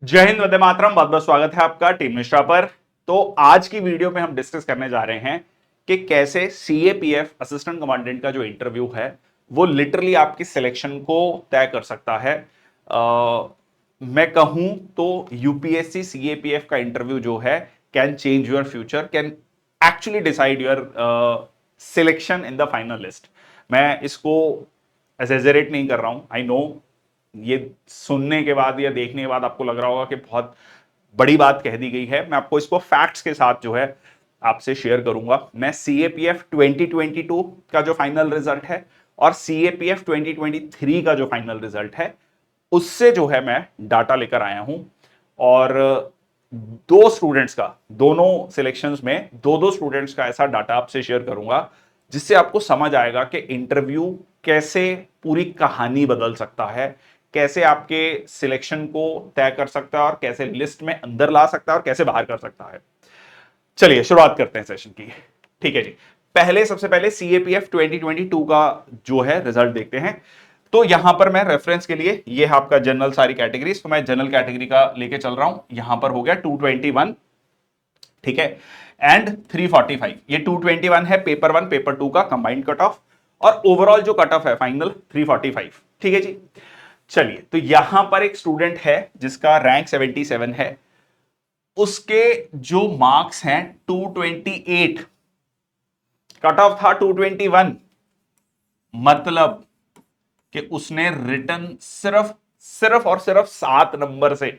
जय हिंद, वंदे मातरम। बहुत बहुत स्वागत है आपका टीम निष्ठा पर। तो आज की वीडियो में हम डिस्कस करने जा रहे हैं कि कैसे सीएपीएफ असिस्टेंट कमांडेंट का जो इंटरव्यू है वो लिटरली आपकी सिलेक्शन को तय कर सकता है। मैं कहूं तो यूपीएससी सीएपीएफ का इंटरव्यू जो है can change your future, can actually decide your selection in the final list. मैं इसको एग्जैजरेट नहीं कर रहा हूं। आई नो ये सुनने के बाद या देखने के बाद आपको लग रहा होगा कि बहुत बड़ी बात कह दी गई है। मैं आपको इसको फैक्ट्स के साथ जो है आपसे शेयर करूंगा। मैं सीएपीएफ 2022 का जो फाइनल रिजल्ट है और सीएपीएफ 2023 का जो फाइनल रिजल्ट है उससे जो है मैं डाटा लेकर आया हूं। और दो स्टूडेंट्स का, दोनों सिलेक्शंस में दो दो स्टूडेंट्स का ऐसा डाटा आपसे शेयर करूंगा जिससे आपको समझ आएगा कि इंटरव्यू कैसे पूरी कहानी बदल सकता है, कैसे आपके सिलेक्शन को तय कर सकता है और कैसे लिस्ट में अंदर ला सकता है और कैसे बाहर कर सकता है। चलिए शुरुआत करते हैं सेशन की। ठीक है जी। सबसे पहले सीएपीएफ 2022 का जो है रिजल्ट देखते हैं। तो यहां पर मैं रेफरेंस के लिए, ये है आपका जनरल सारी कैटेगरीज, तो मैं जनरल कैटेगरी का लेके चल रहा हूं। यहां पर हो गया 221, ठीक है, एंड 345। ये 221 है पेपर 1 पेपर 2 का कंबाइंड कट ऑफ, और ओवरऑल जो कट ऑफ है फाइनल 345। ठीक है जी। चलिए, तो यहां पर एक स्टूडेंट है जिसका रैंक 77 है, उसके जो मार्क्स हैं 228, कट ऑफ था 221, मतलब कि उसने रिटर्न सिर्फ सिर्फ और सिर्फ 7 नंबर से,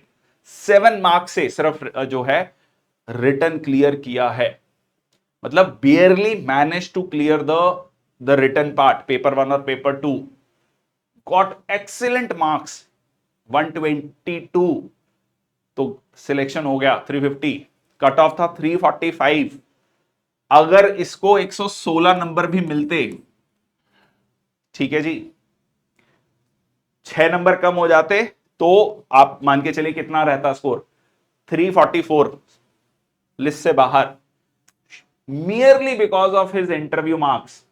7 मार्क्स से सिर्फ जो है रिटर्न क्लियर किया है। मतलब barely manage to clear the return part, paper 1 और पेपर 2। गॉट एक्सीलेंट मार्क्स 122, तो सिलेक्शन हो गया 350। कट ऑफ था 345। अगर इसको 116 नंबर भी मिलते, ठीक है जी, 6 नंबर कम हो जाते, तो आप मान के चलिए कितना रहता स्कोर, 344, लिस्ट से बाहर। Merely because of his interview marks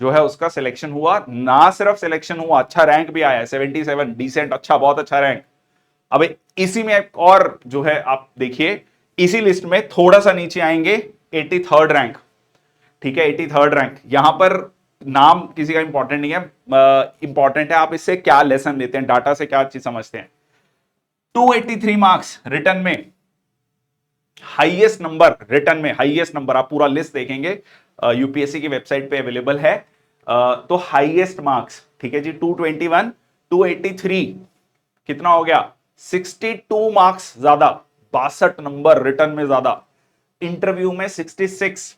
जो है उसका सिलेक्शन हुआ। ना सिर्फ सिलेक्शन हुआ, अच्छा रैंक भी आया, 77, डिसेंट, अच्छा, बहुत अच्छा रैंक। अब इसी में एक और जो है आप देखिए, इसी लिस्ट में थोड़ा सा नीचे आएंगे, 83rd रैंक। ठीक है, 83rd रैंक। यहां पर नाम किसी का इंपॉर्टेंट नहीं है, इंपॉर्टेंट है आप इससे क्या लेसन लेते हैं, डाटा से क्या चीज समझते हैं। 283 मार्क्स रिटर्न में, हाईएस्ट नंबर रिटर्न में, हाईएस्ट नंबर। आप पूरा लिस्ट देखेंगे, यूपीएससी की वेबसाइट पे अवेलेबल है। तो हाईएस्ट मार्क्स, ठीक है जी, 221, 283, कितना हो गया, 62 मार्क्स ज्यादा, 62 नंबर रिटर्न में ज्यादा। इंटरव्यू में 66,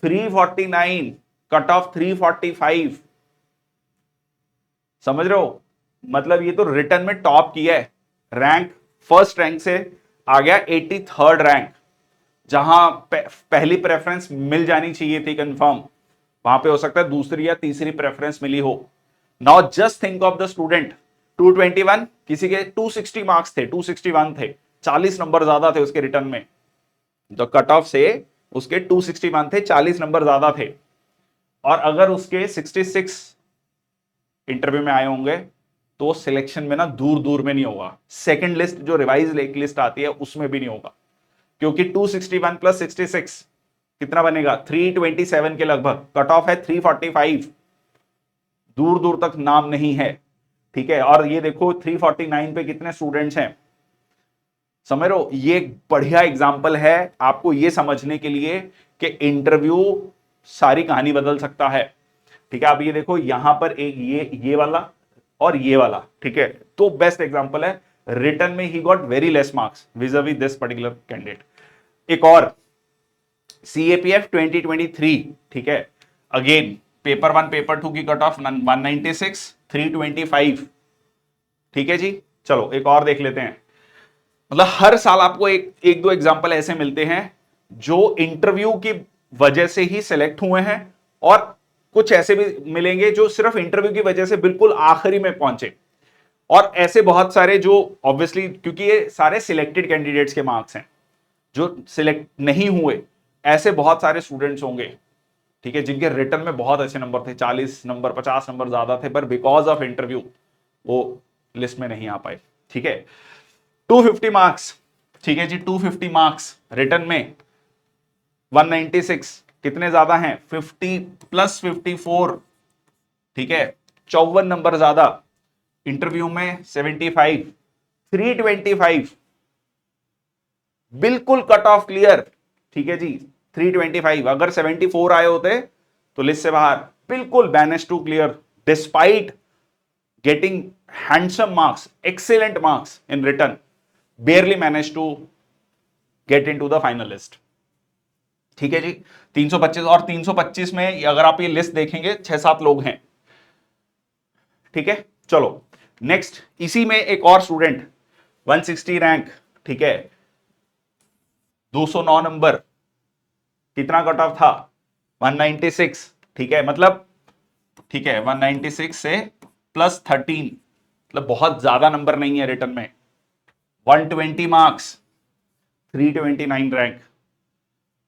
349, कट ऑफ 345। समझ रहे हो, मतलब ये तो रिटर्न में टॉप किया है। रैंक फर्स्ट रैंक से आ गया 83rd रैंक, जहां पहली प्रेफरेंस मिल जानी चाहिए थी कंफर्म, वहां पे हो सकता है दूसरी या तीसरी प्रेफरेंस मिली हो। Now just think of the student, 221, किसी के 260 मार्क्स थे, 261 थे, 40 नंबर ज्यादा थे उसके रिटर्न में। तो कट ऑफ से उसके 261 थे, 40 नंबर ज्यादा थे। और अगर उसके 66 इंटरव्यू में आए होंगे तो सिलेक्शन में ना दूर दूर में नहीं होगा। सेकंड लिस्ट जो रिवाइज लिस्ट आती है उसमें भी नहीं होगा, क्योंकि 261 प्लस 66 कितना बनेगा, 327 के लगभग। कट ऑफ है 345, दूर दूर तक नाम नहीं है। ठीक है, और ये देखो 349 पे कितने स्टूडेंट्स हैं। समझ रहे हो, ये एक बढ़िया एग्जाम्पल है आपको ये समझने के लिए कि इंटरव्यू सारी कहानी बदल सकता है। ठीक है, आप ये देखो यहां पर एक ये वाला और ये वाला, ठीक है, तो बेस्ट एग्जांपल है। रिटर्न में he got very less marks विज़ this particular candidate. एक और सीएपीएफ 2023, ठीक है, अगेन पेपर 1 पेपर 2 की कट ऑफ 196, 325। ठीक है जी। चलो एक और देख लेते हैं। मतलब हर साल आपको एक दो एग्जांपल ऐसे मिलते हैं जो इंटरव्यू की वजह से ही सिलेक्ट हुए हैं, और कुछ ऐसे भी मिलेंगे जो सिर्फ इंटरव्यू की वजह से बिल्कुल आखिरी में पहुंचे। और ऐसे बहुत सारे जो ऑब्वियसली, क्योंकि ये सारे सिलेक्टेड कैंडिडेट्स के मार्क्स हैं, जो सिलेक्ट नहीं हुए ऐसे बहुत सारे स्टूडेंट्स होंगे, ठीक है, जिनके रिटर्न में बहुत अच्छे नंबर थे, 40 नंबर 50 नंबर ज्यादा थे, पर बिकॉज ऑफ इंटरव्यू वो लिस्ट में नहीं आ पाए। ठीक है, 250 मार्क्स, ठीक है जी, 250 मार्क्स रिटर्न में 196 कितने ज्यादा हैं, 50 प्लस 54, ठीक है, 54 नंबर ज्यादा, इंटरव्यू में 75, 325, बिल्कुल कट ऑफ क्लियर, ठीक है जी, 325, अगर 74 आए होते तो लिस्ट से बाहर, बिल्कुल manage to clear, despite getting handsome marks, excellent marks in return, barely manage to get into the final list, ठीक है जी। 325, और 325 में अगर आप ये लिस्ट देखेंगे 6-7 लोग हैं, ठीक है। चलो नेक्स्ट, इसी में एक और स्टूडेंट 160 रैंक, ठीक है, 209 नंबर, कितना कट ऑफ था, 196, ठीक है, मतलब ठीक है 196 से प्लस 13, मतलब बहुत ज्यादा नंबर नहीं है रिटर्न में, 120 मार्क्स, 329 रैंक,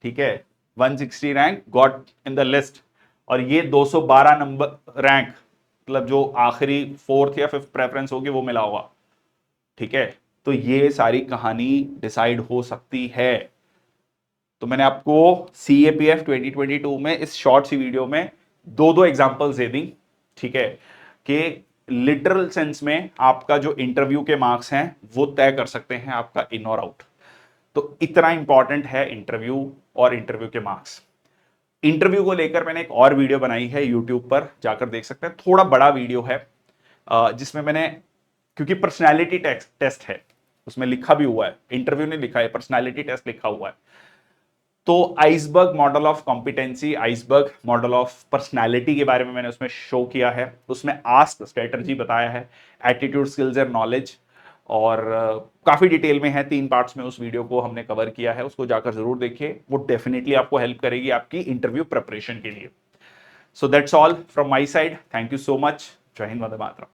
ठीक है, 160 rank got in the list, और ये 212 नंबर रैंक, मतलब जो आखिरी 4th या 5th प्रेफरेंस होगी वो मिला होगा, ठीक है। तो ये सारी कहानी डिसाइड हो सकती है। तो मैंने आपको CAPF 2022 में इस शॉर्ट सी वीडियो में दो दो एग्जांपल्स दे दी, ठीक है, कि लिटरल सेंस में आपका जो इंटरव्यू के मार्क्स हैं वो तय कर सकते हैं आपका इन और आउट। तो इतना इंपॉर्टेंट है इंटरव्यू और इंटरव्यू के मार्क्स। इंटरव्यू को लेकर मैंने एक और वीडियो बनाई है, यूट्यूब पर जाकर देख सकते हैं, थोड़ा बड़ा वीडियो है, जिसमें मैंने, क्योंकि पर्सनैलिटी टेस्ट है उसमें लिखा भी हुआ है, इंटरव्यू नहीं लिखा है, पर्सनैलिटी टेस्ट लिखा हुआ है। तो iceberg model of competency, iceberg model of personality के बारे में मैंने उसमें शो किया है, उसमें आस्क स्ट्रेटजी बताया है, एटीट्यूड, स्किल्स एंड नॉलेज, और काफी डिटेल में है, 3 पार्ट्स में उस वीडियो को हमने कवर किया है, उसको जाकर जरूर देखिए, वो डेफिनेटली आपको हेल्प करेगी आपकी इंटरव्यू प्रिपरेशन के लिए। So that's all from my side, thank you so much, जय हिंद, वंदे मातरम।